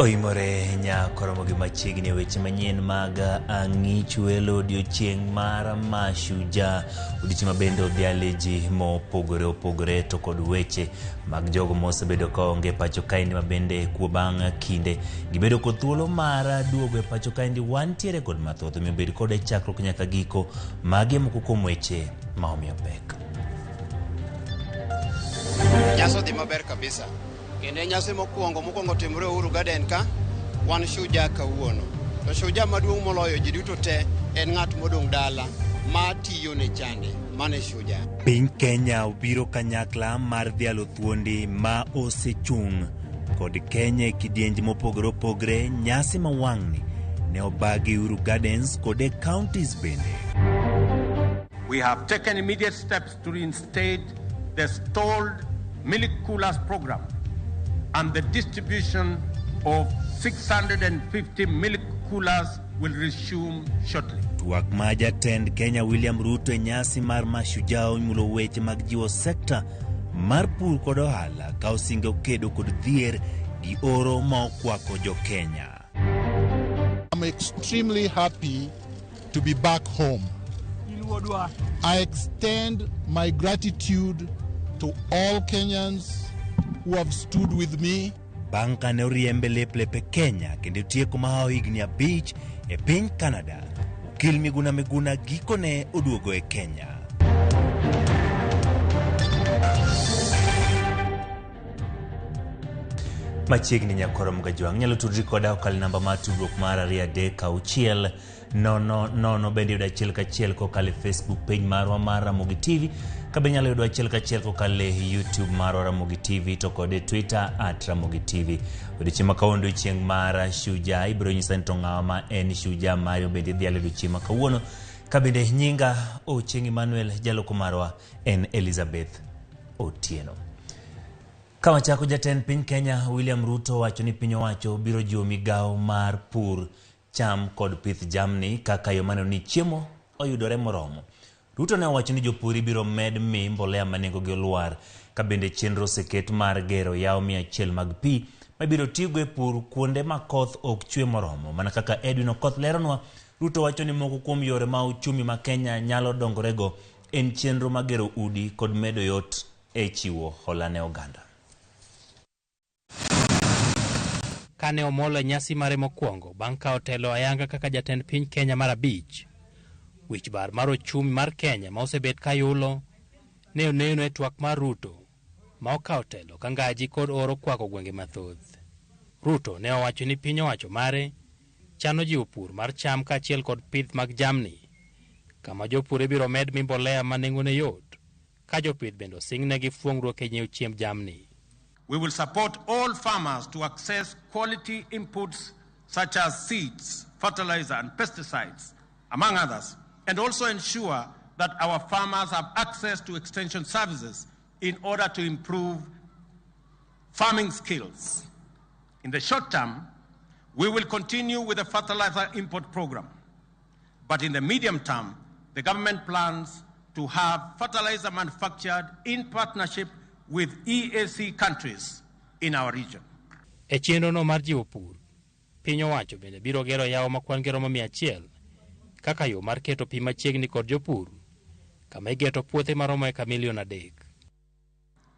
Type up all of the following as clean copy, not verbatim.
Oimore nyakoromogi machiegni weche manyien mag ang'ich welo odiochieng' mar Mashujaa, odiochieng' mabende odhiale ji mopogore opogore to kod weche mag jogo mosebedo kaonge pacho kaendi mabende kuo bang' kinde gibedo kod thuolo mar duogo e pacho kaendi. Wantiere kod mathoth omiyo bed kod chakruok nyaka giko magi moko kuom weche ma omiyo pek. Nyaso dhi maber kabisa. Kende nyasi mokwongo timore Uhuru Garden ka wan Shujaa kawuono. To Shujaa maduong' moloyo ji duto te en ng'at modong' dala ma tiyo ne chande, mane Shujaa. Piny Kenya obiro kanyakla mar dhialo thuondi ma osechung' kod Kenya e kidienje mopogore opogore. Nyasi mawang'ni ne obagi Uhuru Gardens kod e counties bende. We have taken immediate steps to reinstate the stalled milk coolers program and the distribution of 650 milk coolers will resume shortly. Twak ma jatend Kenya William Ruto e nyasi mar Mashujaa omulo weche mag jiwo sekta mar pur kod ohala ka osingo kedo kod dhier gi oro ma okwako jo Kenya. I'm extremely happy to be back home. I extend my gratitude to all Kenyans who have stood with me. Banka ne oriembe lepe Kenya kendo tieko mahao higni 5 e piny Canada. Ukil Miguna giko ne oduogo e Kenya. Machiegni nyakoromo gajwang' nyalo tudri koda okal namba mar tudruok mar 236 nono bende yudo achiel kachiel kokale Facebook page marwa mar Ramogi TV. Kabe nyalo yudo achiel kachiel kokale YouTube mar Ramogi TV to kode Twitter @Ramogi TV. Odiochieng' ma kawuono odiochieng' mar Shujaa ibiro nyisa ni to ng'awa ma en Shujaa Mario bende dhialo odiochieng' ma kawuono. Kabende nyinga Ochieng' Emmanuel jaloko marwa en Elizabeth Otieno. Kama chako jatend piny Kenya William Ruto wacho ni piny owacho biro jiwo migawo mar pur, cham kod pith jamni kaka yo maneno ni chiemo oyudore moromo. Ruto ne owacho ni jopuri biro med mi mbolea manengo gi olwar ka bende chenro seket mar gero yawo 100 mag pi ma biro tigo e pur kuonde ma koth ok chwe moromo. Mana kaka Edwin Okoth leronwa, Ruto wacho ni moko kuom yore ma uchumi ma Kenya nyalo dongorego en chenro magero udi kod medo yot e chiwo hola ne oganda. Kane omolo nyasi mare mokwongo bang' ka otelo ayanga kaka jatend piny Kenya mar 5, wich bar mar ochumi mar Kenya ma osebet kayulo ne oneno e twak mar Ruto ma okawo telo ka ngaji kod oro kwako gwenge mathoth. Ruto ne owacho ni piny owacho mare chano jiwo pur mar cham kaachiel kod pith mag jamni, kama jopur biro med mi mbolea ma nengone yot ka jopith bende osingnegi fuong'ruok e nyiewo chiemb jamni. We will support all farmers to access quality inputs such as seeds, fertilizer and pesticides, among others, and also ensure that our farmers have access to extension services in order to improve farming skills. In the short term, we will continue with the fertilizer import program, but in the medium term, the government plans to have fertilizer manufactured in partnership with EAC countries in our region. E chenro no mar jiwo pur, piny owacho bende biro gero yawo ma kwan romo 100 kaka yo mar keto pi machiegni kod jopur, kama igeto puothe maromo eka 3 million.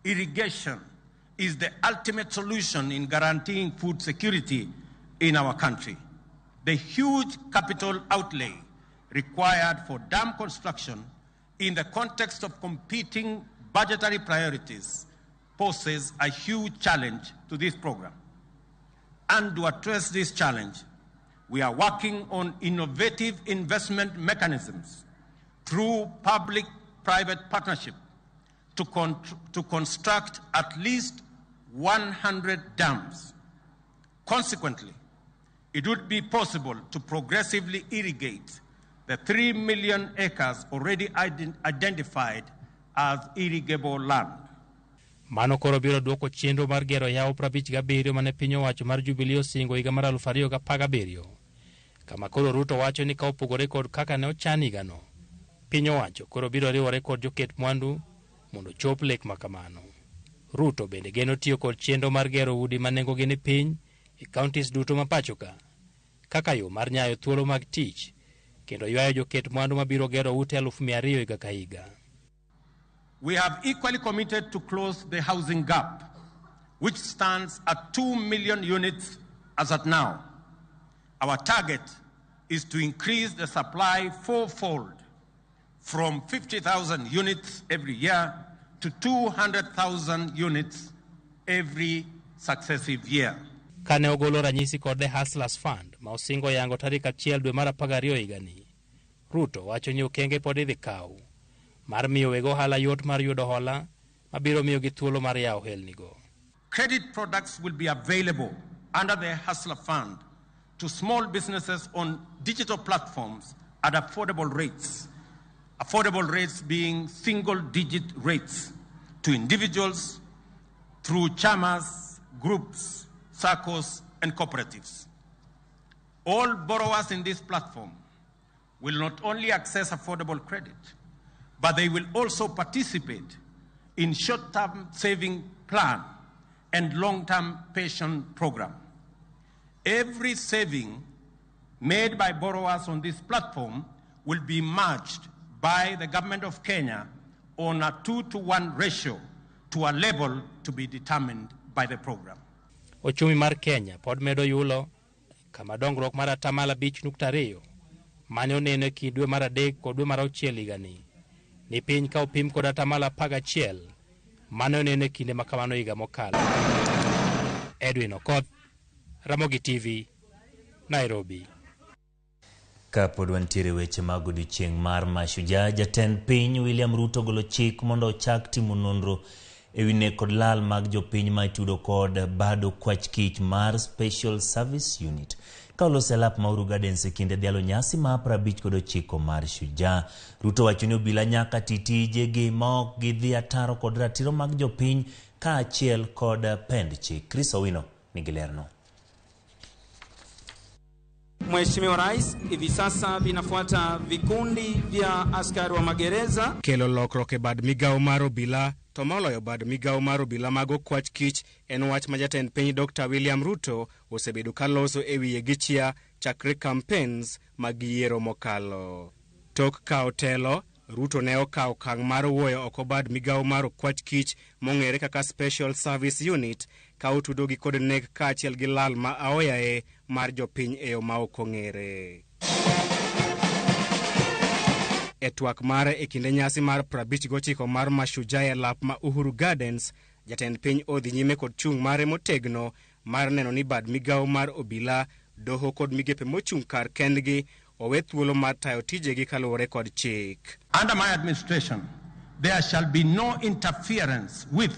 Irrigation is the ultimate solution in guaranteeing food security in our country. The huge capital outlay required for dam construction in the context of competing budgetary priorities poses a huge challenge to this program. And to address this challenge, we are working on innovative investment mechanisms through public-private partnership to construct at least 100 dams. Consequently, it would be possible to progressively irrigate the 3 million acres already identified as irrigable land. Mano koro biro duoko chenro mar gero yawo 57 mane piny owacho mar Jubilee osingo higa mar 2017, kama koro Ruto wacho ni ka opogore kod kaka ne ochan higano, piny owacho koro biro riwore kod joket mwandu mondo chop lek makamano. Ruto bende geno tiyo kod chenro mar gero udi manengo gi ni piny e counties duto ma pachoka kaka yo mar nyayo thuolo mag tich kendo ywayo joket mwandu mabiro gero ute 200,000 higa ka higa. We have equally committed to close the housing gap, which stands at 2 million units as at now. Our target is to increase the supply fourfold from 50,000 units every year to 200,000 units every successive year. Kane ogolo ranyisi kod The Hustlers Fund ma osingo yango tarik 1 dwe mar 12 higani, Ruto wacho ni okenge pod idhi kaw mar miyo weg ohala yot mar yudo hola mabiro miyo gi thuolo mar yawo ohelnigo. Credit products will be available under the Hustler Fund to small businesses on digital platforms at affordable rates being single-digit rates to individuals through chamas, groups, SACCOs, and cooperatives. All borrowers in this platform will not only access affordable credit, but they will also participate in short-term saving plan and long-term pension program. Every saving made by borrowers on this platform will be matched by the government of Kenya on a 2-to-1 ratio to a level to be determined by the program. Ochumi mar Kenya pod medo yulo kama dongruok mar 5.2 mane oneno ki dwe mar 3 kod dwe mar 6 higani ni piny ka opim kod 11 mane oneno kinde makamano higa mokalo. Edwin Okoth, Ramogi TV, Nairobi. Kapod wantiere weche mag odiochieng' mar Mashujaa, jatend piny William Ruto golo chik mondo ochak timo nonro ewi nek kod lal mag jopiny ma itudo kod bado kwach kich mar Special Service Unit. Kaolose lap ma Uhuru Gardens e kinde dhialo nyasi ma 59 mar Shujaa. Ruto wacho ni obila nyaka titije gi ma ok gidhi ataro kod ratiro mag jopiny ka achiel kod pend chik. Chris Owino nigi lerno. Mheshimiwa Rais, hivi sasa vinafuata vikundi vya askari wa magereza kelo lokruok e bad migawo mar obila to moloyo bad migawo mar obila mago kwach kich en wach ma jatend piny Dr. William Ruto osebedo ka loso e wiye gi chia chakre campaigns mag yiero mokalo. Tok ka otelo, Ruto ne okawo okang' mar wuoyo oko bad migawo mar kwach kich mong'ere kaka Special Service Unit ka otudo gi kod nek kaachiel gi lal ma aoyae mar jopiny e yo ma ok ong'ere. E twak mare e kinde nyasi mar 59 mar Mashujaa e lap ma Uhuru Gardens, jatend piny odhi nyime kod chung' mare motegno mar neno ni bad migawo mar obila, doho kod migepe mochung' kar kendgi owe thuolo mar tayo tijegi kaluwore kod chik. Under my administration, there shall be no interference with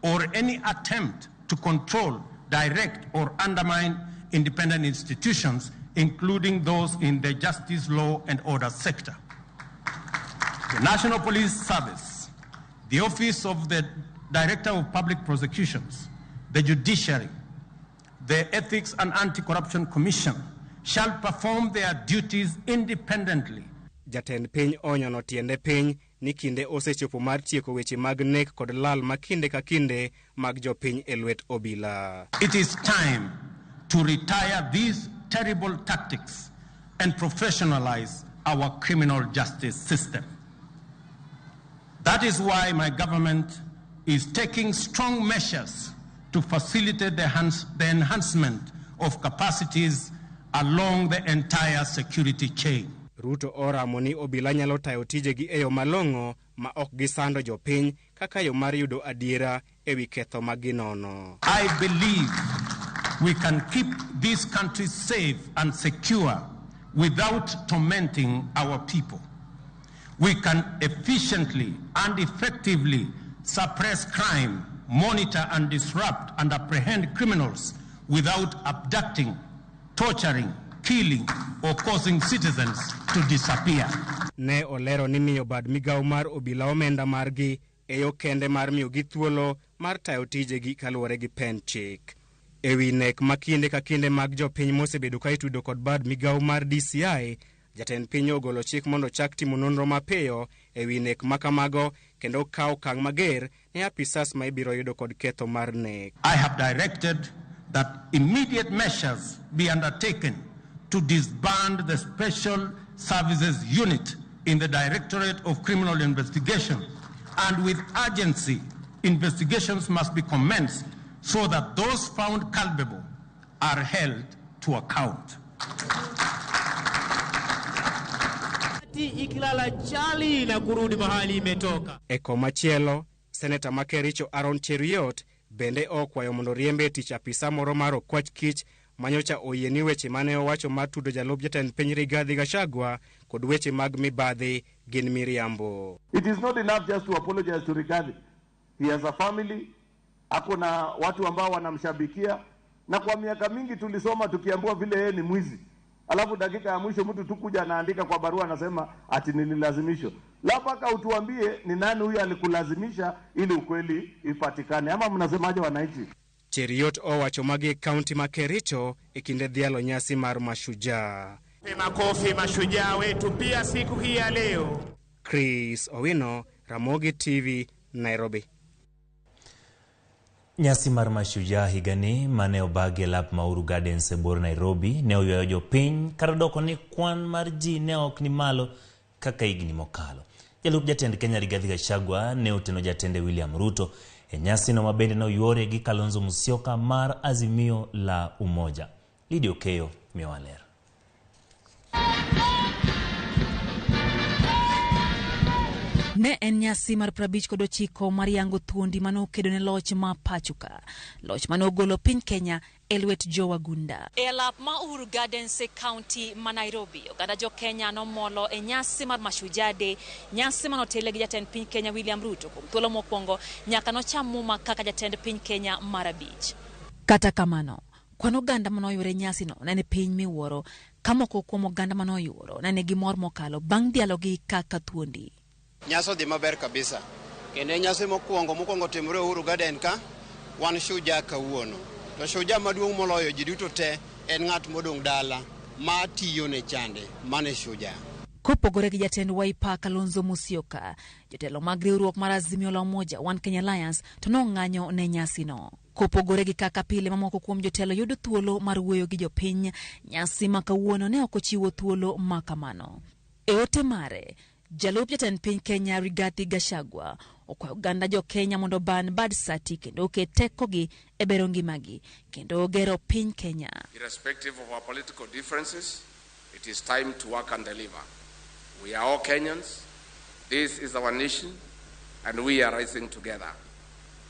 or any attempt to control, direct or undermine independent institutions, including those in the justice, law and order sector. The National Police Service, the Office of the Director of Public Prosecutions, the Judiciary, the Ethics and Anti-Corruption Commission shall perform their duties independently. Jatend piny onyono tiende piny ni kinde osechopo mar tieko weche mag nek kod lal makinde ka kinde mag jopiny e lwet obila. It is time to retire these terrible tactics and professionalize our criminal justice system. That is why my government is taking strong measures to facilitate the enhancement of capacities along the entire security chain. Ruto oramo ni obila nyalo tayo tijegi e yo malong'o ma ok gisando jopiny kaka yo mar yudo adiera ewi ketho maginono. I believe we can keep this country safe and secure without tormenting our people. We can efficiently and effectively suppress crime, monitor and disrupt and apprehend criminals without abducting, torturing, killing or causing citizens to disappear. Ne olero ni miyo bad migawo mar obila omenda margi e yo kende mar miyo gi thuolo mar tayo tijegi kaluwore gi pen chik. Ewi nek makinde ka kinde mag jopiny mosebedo ka itudo kod bad migawo mar DCI, jatend piny ogolo chik mondo chak timo nonro mapiyo ewi nek makamago kendo kawo okang' mager ne apisas ma ibiro yudo kod ketho mar nek. I have directed that immediate measures be undertaken to disband the Special Services Unit in the Directorate of Criminal Investigation, and with urgency, investigations must be commenced so that those found culpable are held to account. Ikilala chali na kurudi mahali imetoka. Eko machielo, Senator Makericho Aaron Cheruiyot bende okwayo mondo riembe tich apisa moro mar okwach kich manyocha oyieni weche mane owacho matudo jalup jatend piny Rigathi Gachagua kod weche mag mibadhi gin miriambo. It is not enough just to apologize to Rigathi. He has a family, ako na watu ambao wanamshabikia, na kwa miaka mingi tulisoma tukiambiwa vile yeye ni mwizi. Alafu dakika ya mwisho mtu tukuja anaandika kwa barua anasema ati nililazimishwa. Lapaka utuambie ni nani huyu alikulazimisha ili ukweli ipatikane. Ama mnasemaje wananchi? Cheruiyot owacho magi kaunti ma Kericho ikinde dhialo nyasi mar mashujaa. Makofi mashujaa wetu pia siku hii ya leo. Chris Owino, Ramogi TV, Nairobi. Nyasi mar mashujaa higani mane obagi lap Mauru Gardens e bor Nairobi ne oyuayo jopiny kar doko ni kwan mar ji ne ok ni malo kaka higni mokalo. Jalup jatend Kenya Rigathi Gachagua ne oteno jatende William Ruto e nyasi no mabende ne oyuore gi Kalonzo Musyoka mar Azimio la Umoja. Lidio Keyo miwaler. Ne en nyasi mar 59 mar yango thuondi manokedo ne loch ma pachuka. Loch manogolo piny Kenya Elwet Jowagunda. E lap ma Uhuru Gardens County ma Nairobi, oganda jo Kenya no molo e nyasi mar Mashujaa Day, nyasi manotele gi jatend piny Kenya William Ruto kuom thuolo mokwongo nyaka no cham muma kaka jatend piny Kenya mar abich. Kata kamano, kwan oganda manoyure nyasi no nene piny miwuoro, kamoko kuom oganda manoyuro nene gimor mokalo bang' dialogi kaka thuondi. Nyaso dhi maber kabisa. Kendo nyasi mokwongo timore Uhuru Garden ka, wan shujaa kawuono. To shujaa maduong' moloyo ji duto te en ng'at modong' dala ma tiyo ne chande, mane shujaa. Kopogore gi jatend Wiper Kalonzo Musyoka, jotelo mag riwruok mar Azimio la Umoja One Kenya Alliance to nong'anyo ne nyasi no. Kopogore gi kaka pile mamoko kuom jotelo yudo thuolo mar wuoyo gi jopiny, nyasi ma kawuono ne ok ochiwo thuolo ma kamano. E ote mare, jalup jatend piny Kenya Rigathi Gachagua okwayo oganda jo Kenya mondo ban bad sati kendo oket tekogi e bero ngimagi kendo gero piny Kenya. Irrespective of our political differences, it is time to work and deliver. We are all Kenyans. This is our nation, and we are rising together.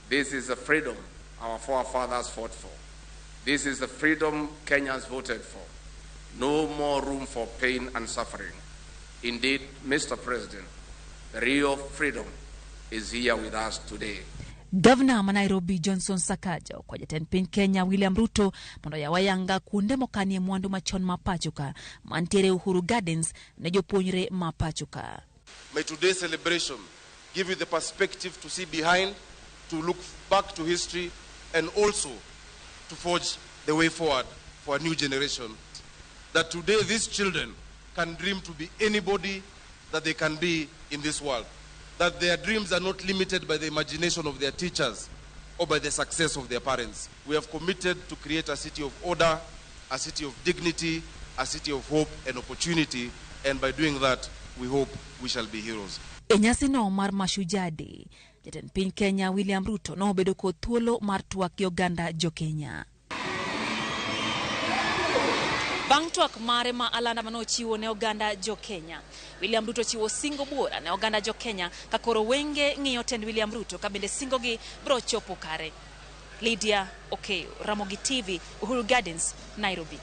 This is the freedom our forefathers fought for. This is the freedom Kenyans voted for. No more room for pain and suffering. Indeed, Mr. President, the real freedom is here with us today. Governor wa Nairobi Johnson Sakaja kwa jatend piny Kenya William Ruto mondo yawayanga kuonde mokanie mwandu machon mapachuka mantiere Uhuru Gardens ne jopuonjre mapachuka. May today's celebration give you the perspective to see behind, to look back to history, and also to forge the way forward for a new generation. That today these children can dream to be anybody that they can be in this world. That their dreams are not limited by the imagination of their teachers or by the success of their parents. We have committed to create a city of order, a city of dignity, a city of hope and opportunity, and by doing that, we hope we shall be heroes. E nyasi no mar Mashujaa Day, jatend piny Kenya William Ruto no obedo kod thuolo mar twak gi oganda jo Kenya. Bang' twak mare ma alanda manochiwo ne oganda jo Kenya, William Ruto chiwo singo bora ne oganda jo Kenya ka koro wenge ng'iyo tend William Ruto ka bende singo gi bro chopo kare. Lydia Okeyo, Ramogi TV, Uhuru Gardens, Nairobi.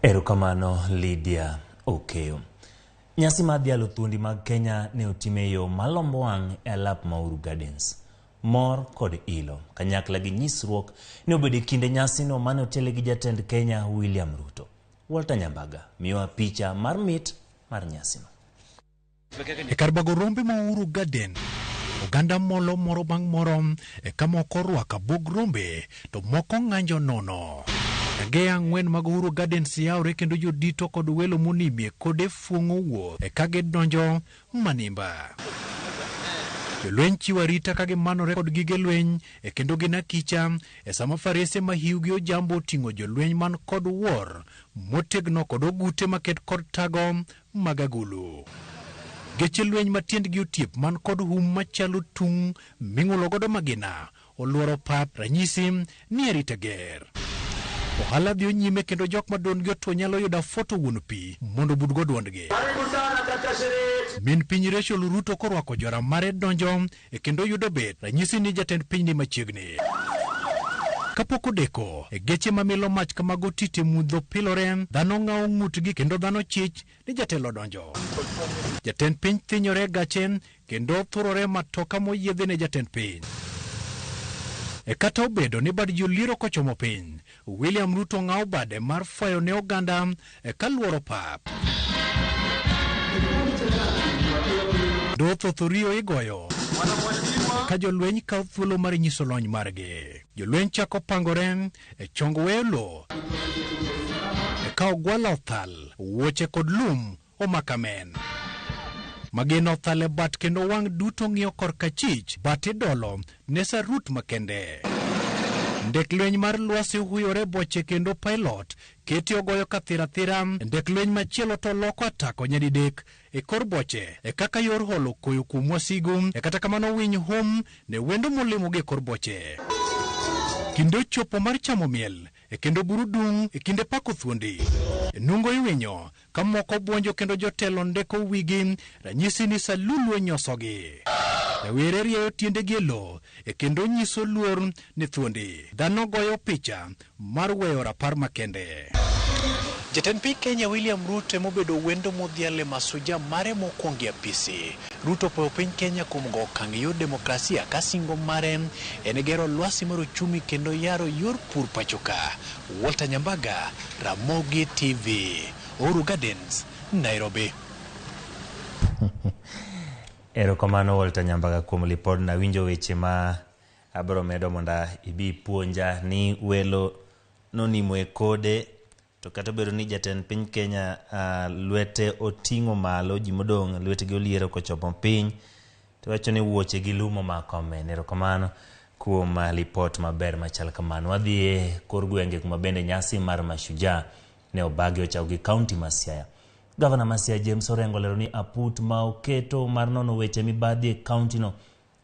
Erokamano Lydia Okeyo. Nyasi mar dhialo thuondi mag Kenya ne otime yo malombo wang' e alap ma Uhuru Gardens. Mor kod ilo kanyakla gi nyisruok ne obedo kinde nyasi no mane otele gi jatend Kenya William Ruto. Walter Nyambaga miyowa picha mar mit mar nyasi no. E kar bago rombe ma Uhuru Garden, oganda molo moro bang' moro e kamoko rwaka bug rombe to moko ng'anjo nono. Ge ang'wen mag Uhuru Gardens yaure kendo jodito kod welo monimie kode fuong'o wuoth e kage donjo manimba. Jolweny chiwo arita ka gimanore kod gige lweny kendo gin akicha sama farese ma hiugi ojambo oting'o jolweny man kod wuor motegno kod ogute maket kod tago mag agulu. Geche lweny ma tiendgi otiep man kod hum machalo tung ming'ulo godo magina oluoro pap, ranyisi ni arita ger. Ohala dhi nyime kendo jok madongi otwo nyalo yudo foto wuon pi mondo budgo duondgi. Min piny Rachel Ruto korwako jora mare donjo kendo yudo bet, ranyisi ni jatend piny ni machiegni. Kapok odeko, geche mamilo mach kamago tite mudho pilore, dhano ng'awo ng'utgi kendo dhano chich ni jatelo donjo. Jatend piny thinyore gache kendo thurore matoka moyiedhi ne jatend piny. Kata obedo ni bad joliero kochomo piny, William Ruto ng'awo bade mar fayo ne oganda kaluoro pap. Dothothuriyo igoyo ka jolweny kawo thuolo mar nyiso lony margi. Jolweny chako pangore chong weyo lo ka ogwalo othal, wuoche kod lum omakamen. Mageno othal e bat kendo wang' duto ng'iyo korka chich, bat idolo ne sarut makende. Ndek lweny mar lwasi huyore boche kendo pilot keti ogoyo kathira. Ndek lweny machielo to loko atako nyadidek kor boche kaka yor holo koyo kuom wasigu, kata kamano winy hum ne wendo molimo gi kor boche. Kinde chopo mar chamo miel kendo burudung kinde pako thuondi. Nungo iwinyo ka moko buonjo kendo jotelo ndeko wigi, ranyisi ni salulu nyosogi. Were rieyo tiendegi e lo kendo nyiso luor ni thuondi. Dhano goyo picha mar weyo rapar makende. Jatend piny Kenya William Ruto mobedo wendo modhiale masuja mare mokwongo apisi. Ruto po piny Kenya kuom go okang' yor demokrasia ka singo mare en gero lwasi mar uchumi kendo yaro yor pur pachoka. Walter Nyambaga, Ramogi TV, Uhuru Gardens, Nairobi. Erokamano Walter Nyambaga kuom lipod na winjo weche ma abro medo monda ibi puonja ni welo nonimo e kode. To kata bedo ni jatend piny Kenya lwete oting'o malo, ji modong' lwete gi oliero kochopo piny, to wacho ni wuoche gi lumo makomen. Erokamano kuom lipot maber machal kamano. Wadhie kor gwenge kuma bende nyasi mar mashujaa ne obagi ochaw gi kaunti ma Siaya. Gavana ma Siaya James Orengo lero ni aput ma oketo mar nono weche mibadhi e kaunti no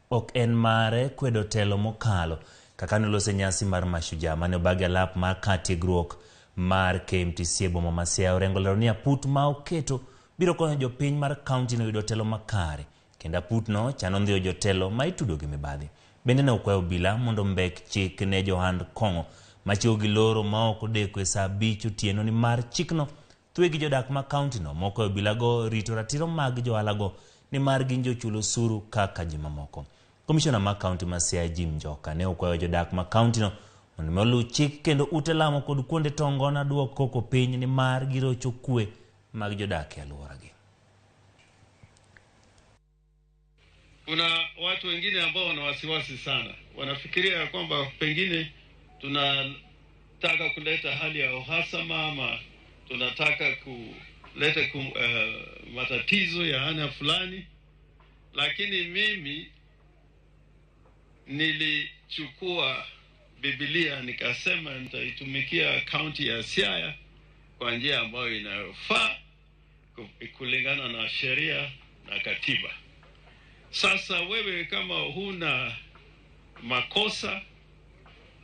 ok en mare kwedo telo mokalo kaka nolose nyasi mar mashujaa mane obagi alap mar katiegruok mar KMTC boma ma Siaya. Orengo lero ni aput ma oketo biro konyo jopiny mar kaunti no yudo telo makare, kendo aput no chano ndhiyo jotelo ma itudo gi mibadhi. Bende ne okwayo obila mondo mbek chik ne johand kong'o machiwo gi loro ma ok odeko e saa 5 otieno ni mar chikno thuwe gi jodak ma kaunti no. Moko obila go rito ratiro mag johala go ni mar gin jochulo osuru kaka ji mamoko. Komishona ma kaunti ma Siaya Jim Njoka ne okwayo jodak ma kaunti no mondo olu chik kendo ute lamo kod kuonde tongona duok koko piny ni mar girocho kwe mag jodak e alwora gi. Kuna watu wengine ambao wana wasiwasi sana, wanafikiria kwamba pengine tunataka kuleta hali ya uhasama ama tunataka kuleta matatizo ya aina fulani, lakini mimi nilichukua Biblia nikasema nitaitumikia kaunti ya Siaya kwa njia ambayo inayofaa kulingana na sheria na katiba. Sasa wewe kama huna makosa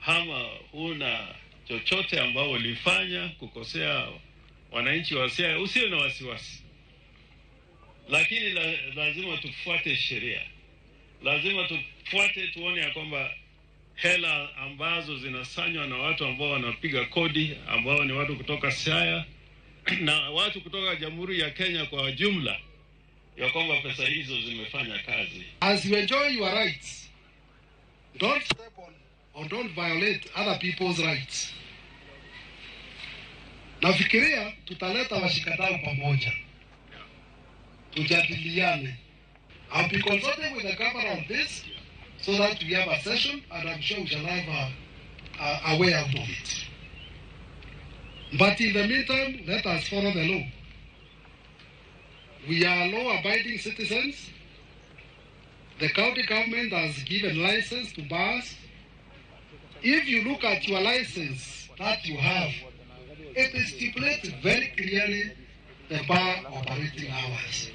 ama huna chochote ambao ulifanya kukosea wananchi wa Siaya, usiwe na wasiwasi. Lakini lazima tufuate sheria. Lazima tufuate, tuone ya kwamba hela ambazo zinasanywa na watu ambao wanapiga kodi ambao ni watu kutoka Siaya na watu kutoka Jamhuri ya Kenya kwa jumla, ya kwamba pesa hizo zimefanya kazi. As you enjoy your rights, don't step on or don't violate other people's rights. Nafikiria tutaleta washikadau pamoja, tujadiliane. I'll be consulting with the governor on this so that we have a session, and I'm sure we shall have a way out of it. But in the meantime, let us follow the law. We are law-abiding citizens. The county government has given license to bars. If you look at your license that you have, it is stipulated very clearly the bar operating hours.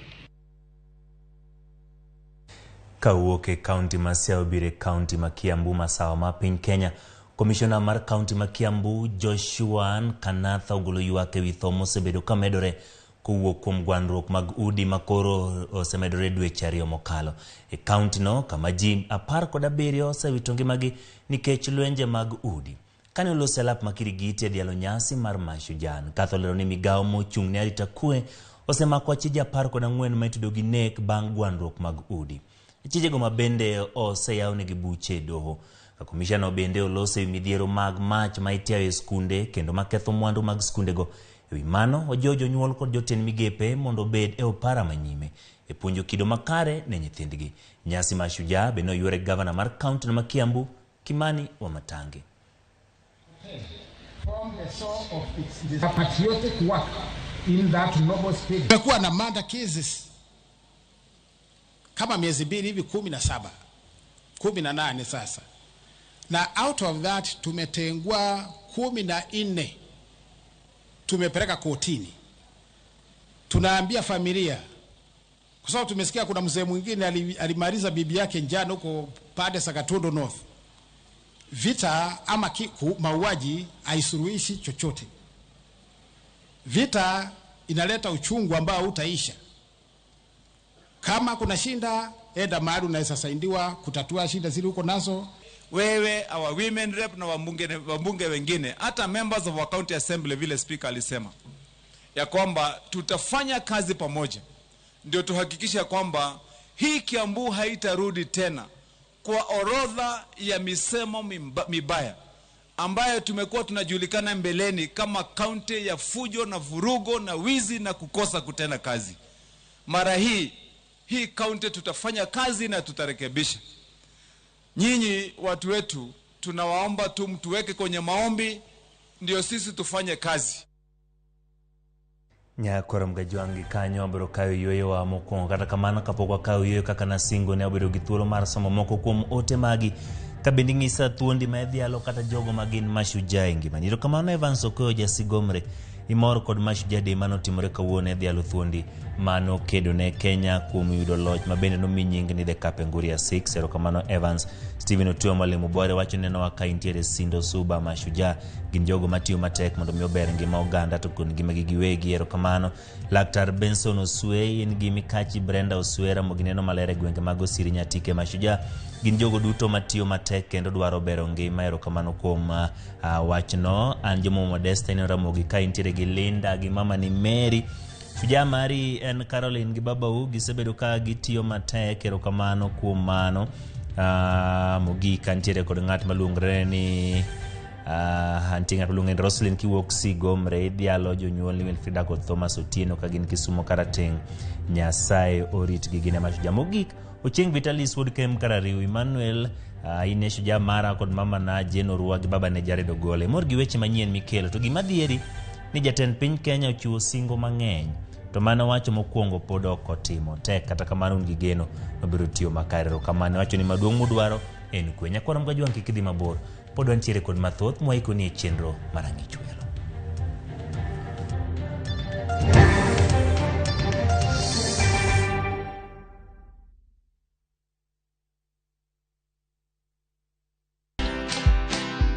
Kawuoke County Masiao bire County Makiambu masawa ma piny Kenya. Commissioner mar County Makiambu Joshua Kanatha ogolo ywak ewi tho mosebedo ka medore kowuok kuom gwandruok mag udi makoro osemedore dweche ariyo mokalo. E county no kama ji 17 osewito ngimagi nikech lwenje mag udi. Kane olose lap makirigiti dialo nyasi mar Mashujan, katholero ni migao mochung' ne arita kwe osemako achije 14 maitudo gi nek bang' gwandruok mag udi. Achijego mabende oseyaw negi buche doho. Komishana bende olose midhiero mag mach ma itiayo e skunde kendo maketho mwandu mag skundego. Ewi mano ojojo nyuol kod joten migepe mondo bed e opara manyime e puonjo kido makare ne nyithindgi. Nyasi Mashujaa bende oyuore gavana mar kaunti ma Kiambu Kimani Wamatangi. From the source of its patriotic work in that noble spirit. Tumekuwa na murder cases kama miezi 2 hivi 17 18 sasa, na out of that tumetengua 14 tumepeleka kotini. Tunaambia familia, kwa sababu tumesikia kuna mzee mwingine alimaliza bibi yake njano huko pande Sakatondo North. Vita ama mauaji haisuluhishi chochote. Vita inaleta uchungu ambao utaisha. Kama kuna shinda, enda mahali unaweza saidiwa kutatua shida zile huko nazo. Wewe, our women rep na wabunge wengine, hata members of our county assembly, vile speaker alisema ya kwamba tutafanya kazi pamoja ndio tuhakikisha kwamba hii Kiambu haitarudi tena kwa orodha ya misemo mibaya ambayo tumekuwa tunajulikana mbeleni kama county ya fujo na vurugo na wizi na kukosa kutenda kazi. Mara hii county tutafanya kazi na tutarekebisha. Nyinyi watu wetu tunawaomba tu mtuweke kwenye maombi ndio sisi tufanye kazi. Nyakoro mgajwangi kanyo abiro kayo yueyo wa mokwongo kata kamano kapokwa kayo yueyo kaka nasingo ne abiro gi thuolo mar somo moko kuom ote magi kabendi ng'isa thuondi ma edhialo kata jogo magin Mashujaa e ngimani. To kamano Evans Okoyo jasigomre imor kod Mashujaa Day mano timore kawuono edhialo thuondi mano kedo ne Kenya kuom yudo loch mabende nomi nying ni The Kapenguria 6. Erokamano Evans. Stephen Otuoma Mwalimu Bware wacho neno waka intiere sindo suba Mashujaa gin jogo matiyo matek mondo mi ober ngima oganda to kun ngimagi giwegi. Erokamano Laktar Benson Oswe en gi Mikachi Brenda Oswera mogineno malere gwenge mag Osiri Nyatike. Mashujaa gin jogo duto matiyo matek kendo dwaro bero ngima. Erokamano kuom wachno. An Jomo Modesta ino Ramogi ka intiere gi Linda gi mama ni Mary. Shujaa mari en Caroline gi babau gisebedo ka gitiyo matek. Erokamano kuom mano. Mogika ntiere kod ng'at maluongre ni anti ng'at maluongre ni Roslyn kiwuok Sigomre idhialo jonyuol ni Wilfrida kod Thomas Otieno ka gin Kisumo Karateng. Nyasaye orit gi gine Mashujaa. Mogik Ochieng Vitalis Woodkem Karariu Emmanuel ine Shujaa mara kod mama na Jeno Rua gi baba ne Jared Ogole mor gi weche manyien mikelo. To gima dhieri ni jatend piny Kenya ochiwo singo mang'eny to mana wacho mokwongo pod ok otimo tek kata kamano un gi geno mabiro tiyo makare. Erokamano wacho ni maduong' mudwaro en kwe. Nyakoro mgajwang' kik idhi mabor pod wantiere kod mathoth mwaikoni e chenro mar Ang'ich Welo.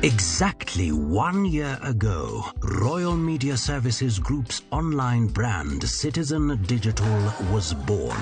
Exactly 1 year ago, Royal Media Services Group's online brand, Citizen Digital, was born.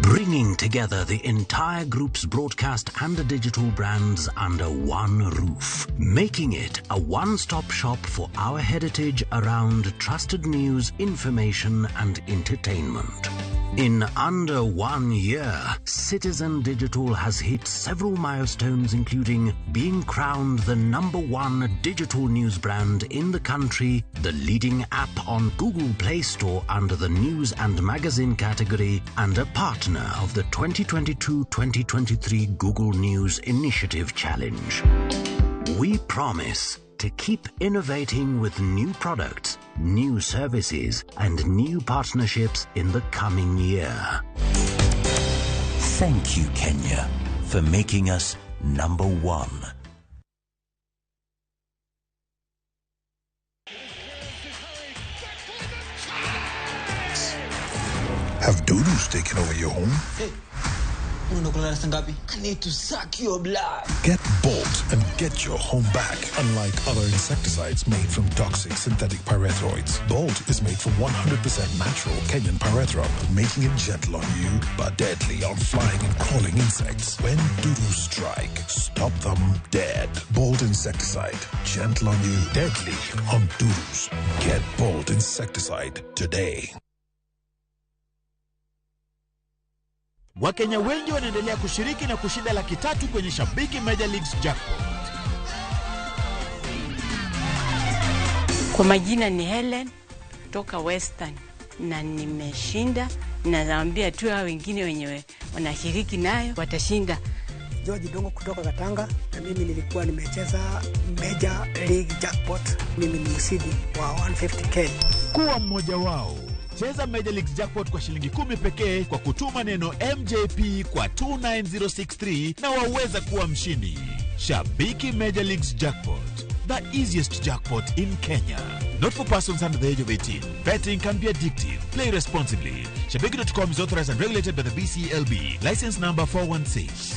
Bringing together the entire group's broadcast and digital brands under one roof, making it a one-stop shop for our heritage around trusted news, information and entertainment. In under 1 year, Citizen Digital has hit several milestones, including being crowned the #1 digital news brand in the country, the leading app on Google Play Store under the news and magazine category, and a partner of the 2022-2023 Google News Initiative Challenge. We promise to keep innovating with new products, new services, and new partnerships in the coming year. Thank you, Kenya, for making us number one. Have doodles taken over your home? Hey, I need to suck your blood. Get Bolt and get your home back. Unlike other insecticides made from toxic synthetic pyrethroids, Bolt is made from 100% natural Kenyan pyrethrum, making it gentle on you but deadly on flying and crawling insects. When doodles strike, stop them dead. Bolt insecticide, gentle on you, deadly on doodles. Get Bolt insecticide today. Wakenya wengi wanaendelea kushiriki na kushinda $300,000 kwenye Shabiki Major Leagues Jackpot. Kwa majina ni Helen kutoka Western na nimeshinda, na naambia tu hao wengine wenyewe wanashiriki nayo watashinda. George Dongo kutoka Katanga, na mimi nilikuwa nimecheza Major League Jackpot. Mimi ni msidi wa 150K. Kuwa mmoja wao. Cheza Major Leagues Jackpot kwa shilingi 10 pekee kwa kutuma neno MJP kwa 29063 na waweza kuwa mshindi. Shabiki Major Leagues Jackpot, the easiest jackpot in Kenya. Not for persons under the age of 18. Betting can be addictive. Play responsibly. Shabiki.com is authorized and regulated by the BCLB. License number 416.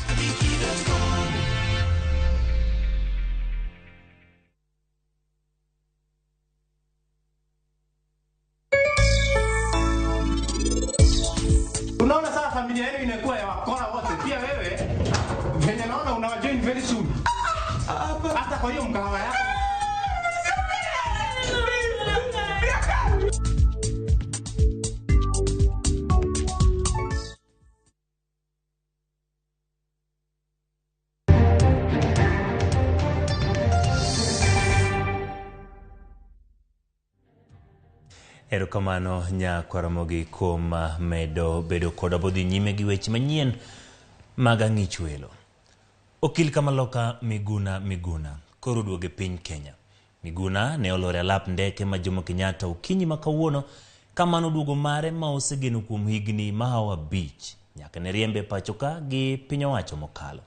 Unaona sasa familia yenu inakuwa ya wakora wote. Pia wewe venye naona unawajoin very soon. Hata kwa hiyo mkahawa yako. Erokamano Ramogi kuom medo bedo koda bodhi nyime gi weche manyien mag ang'ich welo. Okil Kamaloka Miguna koro duoge piny Kenya. Miguna ne olore alap ndeke ma Jomo Kenyatta okinyi ma kawuono kamano duogo mare ma osegeno kuom higni mahawa beach nyaka ne riembe pachoka gi piny owacho mokalo.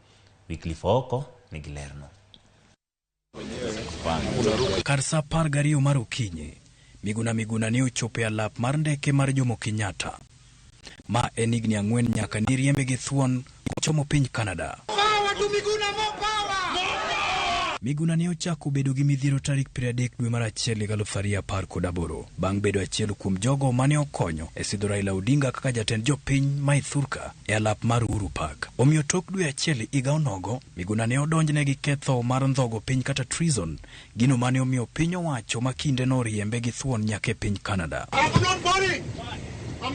Wycliffe Oko nigi lerno. Kar sa 12 mar okinyi, Miguna ne ochopo e alap mar ndeke mar Jomo Kenyatta. Ma en higni 4 nyaka ni riembe gi thuon kochomo piny Canada. Miguna ne ochako bedo gi midhiero tarik 30 dwe mar achiel 2018 bang' bedo achiel kuom jogo mane okonyo e sidho Raila Odinga kaka jatend jopiny ma Ithurka e alap mar Uhuru Park. Omiyo tok dwe achiel higa onogo, Miguna ne odonjne gi ketho mar ndhogo piny kata treason, gino mane omiyo piny owacho ma kinde no riembe gi thuon nyaka e piny Canada. I'm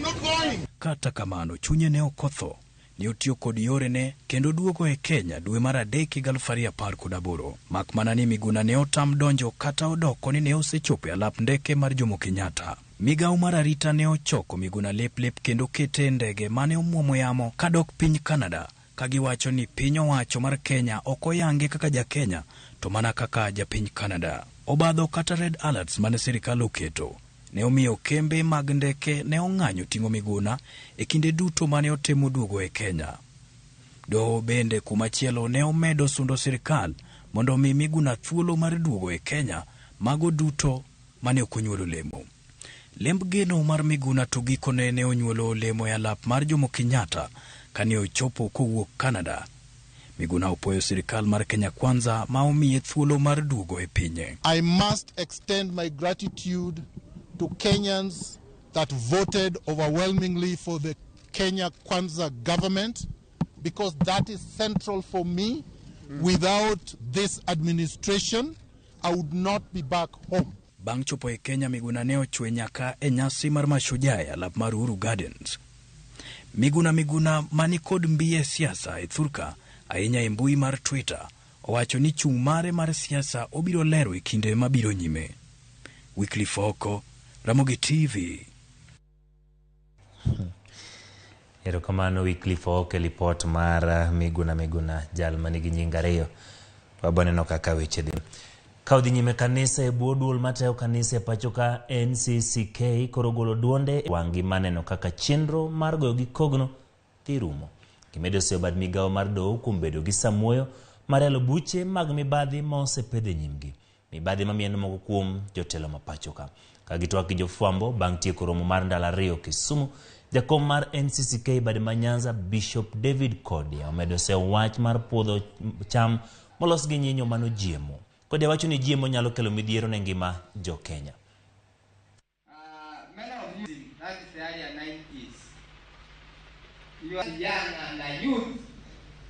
not going. Kata kamano, chunye ne okotho. Ni otiyo kod yore ne kendo duogo e Kenya dwe mar 3 2018. Mak mana ni Miguna ne otam donjo kata odoko ni ne osechopo e alap ndeke mar Jomo Kenyatta. Migawo mar arita ne ochoko Miguna lep kendo kete ndege mane omuomo yamo kadok piny Canada, kagiwacho ni piny owacho mar Kenya ok oyange kaka ja Kenya to mana kaka ja piny Canada. Obadho kata red alerts mane sirikal oketo ne omiyo kembe mag ndeke ne ong'anyo ting'o Miguna e kinde duto mane otemo duogo e Kenya. Doho bende kumachielo ne omedo sundo sirikal mondo omi Miguna thuolo mar duogo e Kenya mago duto mane okonyuolo olemo. Lemb geno mar Miguna to gikone ne onyuolo olemo e alap mar Jomo Kenyatta kane ochopo kowuok Canada. Miguna opoyo sirikal mar Kenya Kwanza ma omiye thuolo mar duogo e pinye. I must extend my gratitude to Kenyans that voted overwhelmingly for the Kenya Kwanza government, because that is central for me. Without this administration, I would not be back home. Bang' chopo e Kenya, Miguna ne ochwe nyaka e nyasi mar mashujaa e alap mar Uhuru Gardens. Miguna mani kod mbiye siasa e Thurka ahinya e mbui mar Twitter owacho ni chung' mare mar siasa obiro lero e kinde mabiro nyime. Wycliffe Oko, Ramogi TV. Erokamano Wycliffe Oko, lipot mar Miguna jal manigi nying ariyo. Waboneno kaka weche dhi. Kaudhi nyime kanisa e bwo duol mateo kanisa e pachoka NCCK korogolo duonde wangi maneno kaka chenro mar goyo gi kogno dhi rumo. Kimedo seyo bad migao mar doho kuom bedo gi samuoyo mar yalo buche mag mibadhi ma osepedhe nyimgi. Mibadhi mamieno moko kuom jotelo ma pachoka. Kagitwak gi jofwambo bang' tieko romo mar ndalo 2 Kisumu, jakom mar NCCK bad Manyanza Bishop David Kodia omedo seyo wach mar puodho cham molos gi nyinyo mano jiemo. Kodia wacho ni jiemo nyalo kelo midhiero ne ngima jo Kenya. Men of music, that is the area 90s. You are young and a youth.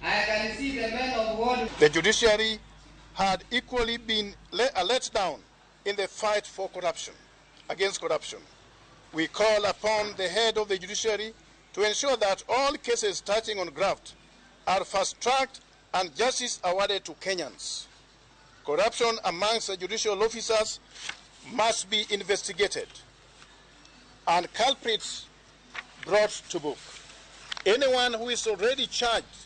I can see the men of God. The judiciary had equally been let down in the fight for corruption, against corruption. We call upon the head of the judiciary to ensure that all cases touching on graft are fast-tracked and justice awarded to Kenyans. Corruption amongst the judicial officers must be investigated and culprits brought to book. Anyone who is already charged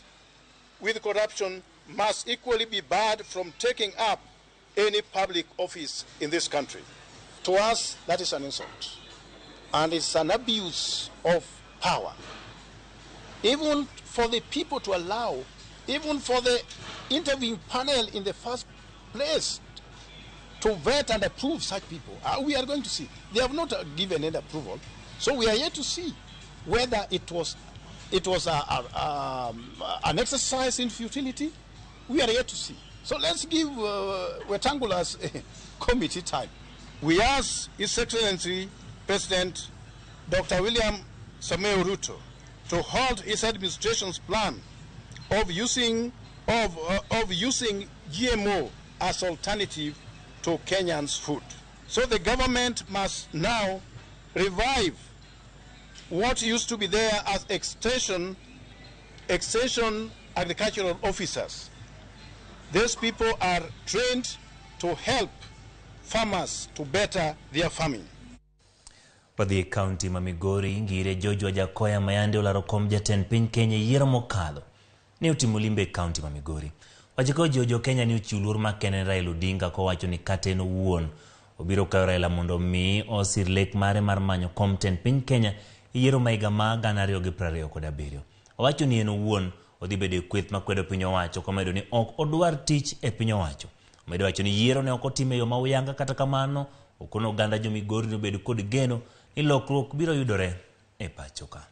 with corruption must equally be barred from taking up any public office in this country. To us, that is an insult, and it's an abuse of power. Even for the people to allow, even for the interviewing panel in the first place to vet and approve such people, we are going to see. They have not given any approval, so we are yet to see whether it was an exercise in futility. We are yet to see. So let's give Wetangula's committee time. We ask His Excellency President Dr. William Samoei Ruto to halt his administration's plan of using GMO as alternative to Kenyans' food. So the government must now revive what used to be there as extension agricultural officers. These people are trained to help farmers to better their farming. Wadhi county ma Migori ngire Jojo Jakoya Mayande olaro kom jatend piny Kenya yiero mokalo ni utimo limbe county ma Migori. Wachiko Jojo Kenya ni uchiulur makene Raila Odinga kowacho ni kateno wuon obiro kayo Raila mondo mi osir lek mare mar manyo kom jatend piny Kenya yiero maiga ma 2027. Owacho ni eno wuon odhi bedo kweth makwedo piny owacho komedo ni ok odwar tich e piny owacho. Omedo wacho ni yiero ne ok otime yo mauyanga, kata kamano okono oganda jo Migori no bedo kod geno ni lokruok biro yudore e pachoka.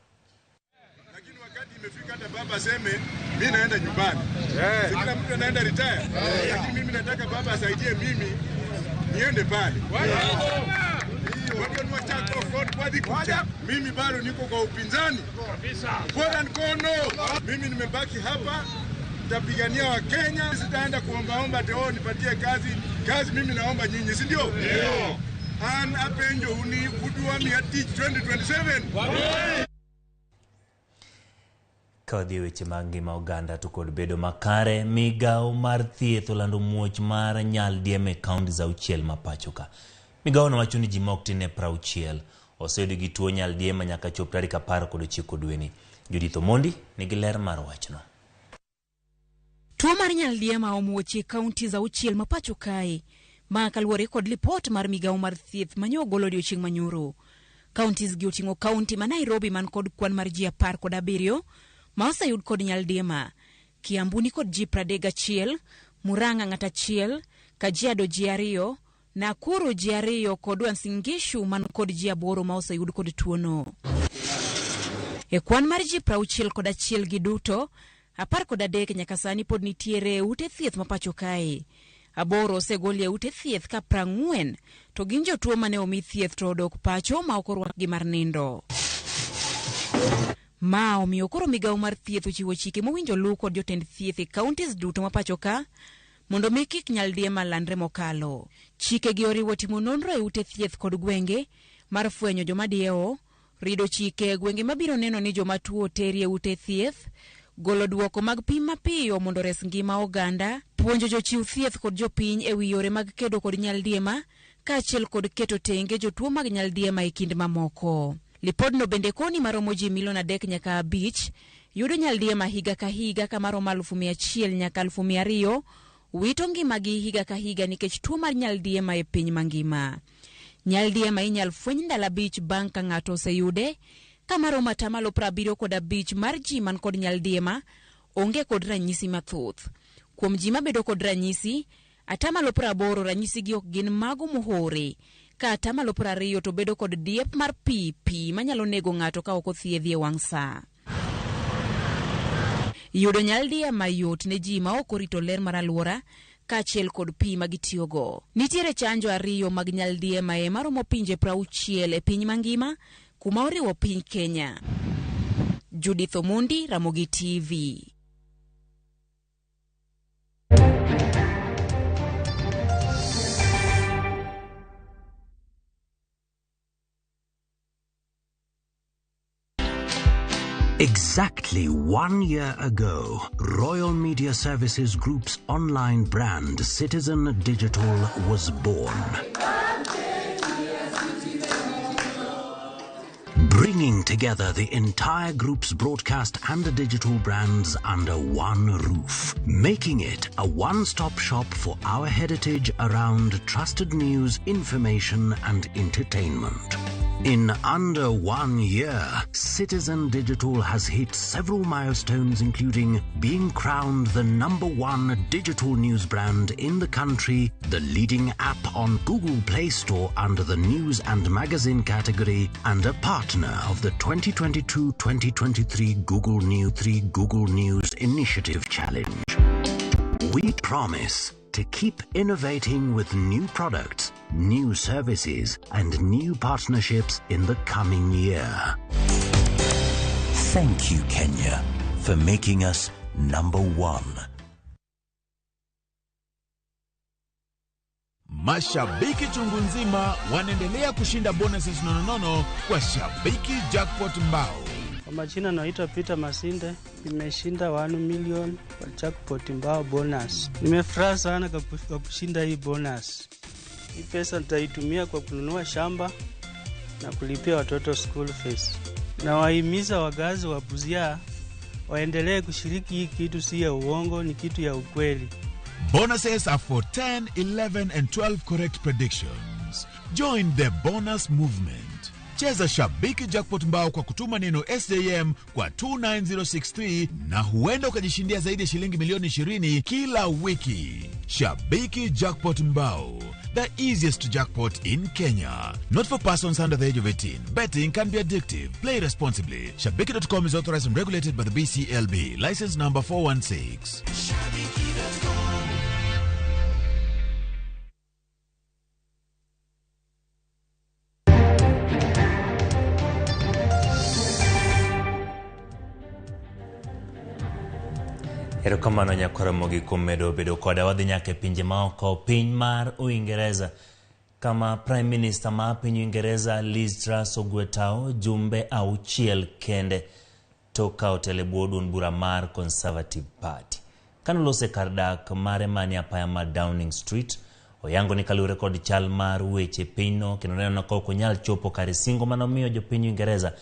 Lakini wakati imefika hata baba aseme mimi naenda nyumbani. Kila mtu anaenda retire. Lakini mimi nataka baba asaidie mimi niende pale. Watu wanataka kufuata mimi bado niko kwa upinzani. Bora nikono. Mimi nimebaki hapa tapigania wa Kenya, sitaenda kuombaomba teo nipatie kazi mimi naomba nyinyi, si ndio? Ndio. An apenjo uni kudua mi ati 2027. Kaudhi weche mangima oganda to kod bedo makare, migao mar thieth olando muoch mar nyaldiema e kaunti za auchiel ma pachoka. Migao no wacho ni ji mok tin e 60 oseyudo gi tuo nyaldiema nyaka chop tarik 19 dweni. Judith Omondi nigi ler mar wachno. Tuo mar nyaldiema omuochi kaunti za auchiel ma pachokae ma kaluwore kod lipot mar migao mar thieth manyo ogolo odiochieng' manyoro. Counties gi oting'o kaunti ma Nairobi man kod kwan mar ji 17 ma oseyud kod nyaldiema, Kiambu ni kod ji 31, Murang'a ng'at 1, Kajiado ji 2, Nakuru ji 2 kod Uasin Gishu man kod ji 8 ma oseyud kod tuono. E kwan mar ji 61 gi duto, 13 nyaka sani pod nitiere ute thieth ma pachokae. 8 osegol ute thieth ka 40 to gin jotuo mane omi thieth to odok pacho ma ok orwak gi mar nindo. Ma omiyo koro migao mar thieth ochiwo chike mowinjo luw kod jotend thieth e counties duto ma pachoka mondo mi kik nyaldiema landre mokalo. Chike gi oriwo timo nonro e ute thieth kod gwenge mar fwenyo joma diewo, rido chike gwenge mabiro neno ni joma tuo terie ute thieth, golo duoko mag pim mapiyo mondo res ngima oganda, puonjo jochiw thieth kod jopiny e wi yore mag kedo kod nyaldiema, kaachiel kod keto tenge jotuo mag nyaldiema e kind mamoko. Lipodno bende koni maromo ji milion 3 nyaka 5 yudo nyaldiema higa ka higa ka maromo 100,000 nyaka 200,000 wito ngimagi higa ka higa nikech tuo mar nyaldiema e piny mangima. Nyaldiema inyal fweny ndalo 5 bang' ka ng'ato oseyude, kama romo 75% mar ji man kod nyaldiema onge kod ranyisi mathoth. Kuom ji mabedo kod ranyisi, 80% ranyisi gi ok gin mago mohore, ka 20% to bedo kod diep mar pi manyalo nego ng'ato ka ok othiedhi e wang' sa. Yudo nyaldiema yot ne ji ma ok orito ler mar alwora kaachiel kod pi magitiyogo. Nitiere chanjo 2 mag nyaldiema maromo pinje 60 e piny mangima, kuma oriwo piny Kenya. Judith Omundi, Ramogi TV. Exactly 1 year ago, Royal Media Services Group's online brand Citizen Digital was born. Bringing together the entire group's broadcast and digital brands under one roof, making it a one-stop shop for our heritage around trusted news, information and entertainment. In under 1 year, Citizen Digital has hit several milestones, including being crowned the #1 digital news brand in the country, the leading app on Google Play Store under the news and magazine category, and a partner of the 2022-2023 Google News Initiative Challenge. We promise to keep innovating with new products, new services, and new partnerships in the coming year. Thank you, Kenya, for making us #1. Mashabiki chungu nzima wanaendelea kushinda bonuses nononono kwa Shabiki Jackpot Mbao. Kwa majina naitwa Peter Masinde, nimeshinda 1 million kwa Jackpot Mbao bonus. Nimefurahi sana kwa kushinda hii bonus. Hii pesa nitaitumia kwa kununua shamba na kulipia watoto school fees. Na wahimiza wagazi wa Busia waendelee kushiriki, hii kitu si ya uongo, ni kitu ya ukweli. Bonuses are for 10, 11 and 12 correct predictions. Join the bonus movement. Cheza Shabiki Jackpot Mbao kwa kutuma neno SJM kwa 29063 na huenda ukajishindia zaidi ya shilingi milioni 20 kila wiki. Shabiki Jackpot Mbao, the easiest jackpot in Kenya. Not for persons under the age of 18. Betting can be addictive. Play responsibly. Shabiki.com is authorized and regulated by the BCLB. License number 416. Shabiki.com. Erokamano nyakoro mogi kumedo bedo koda wadhi nyaka pinje maoko piny mar Uingereza, kama Prime Minister ma piny Uingereza Liz Truss ogwetao jumbe 6 kende toka otele bodun bura mar Conservative Party. Kanolose kardak mare mani apaya ma Downing Street, oyango ni kalure kod chal mar weche pinyno kendo neno na koko nyal chopo kare singo manomiyo jo piny Uingereza.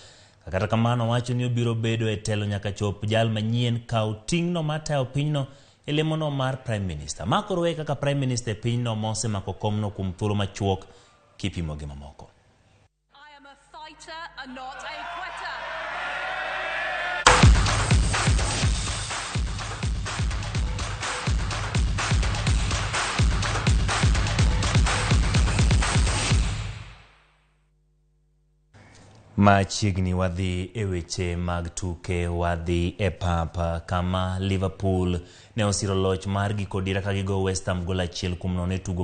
Kata kamano wacho ni obiro bedo e telo nyaka chop jal manyien kao tingno matayo pinyno e lemono mar Prime Minister. Makoro we kaka Prime Minister pinyno mose mako komno kum thuolo machuok kipimo gi mamoko. I am a fighter and not a quitter. Machiegni wadhi e weche mag tuke. Wadhi e papa kama Liverpool ne osiro loch mar giko dira ka gigo West Ham goal 1-0 tugo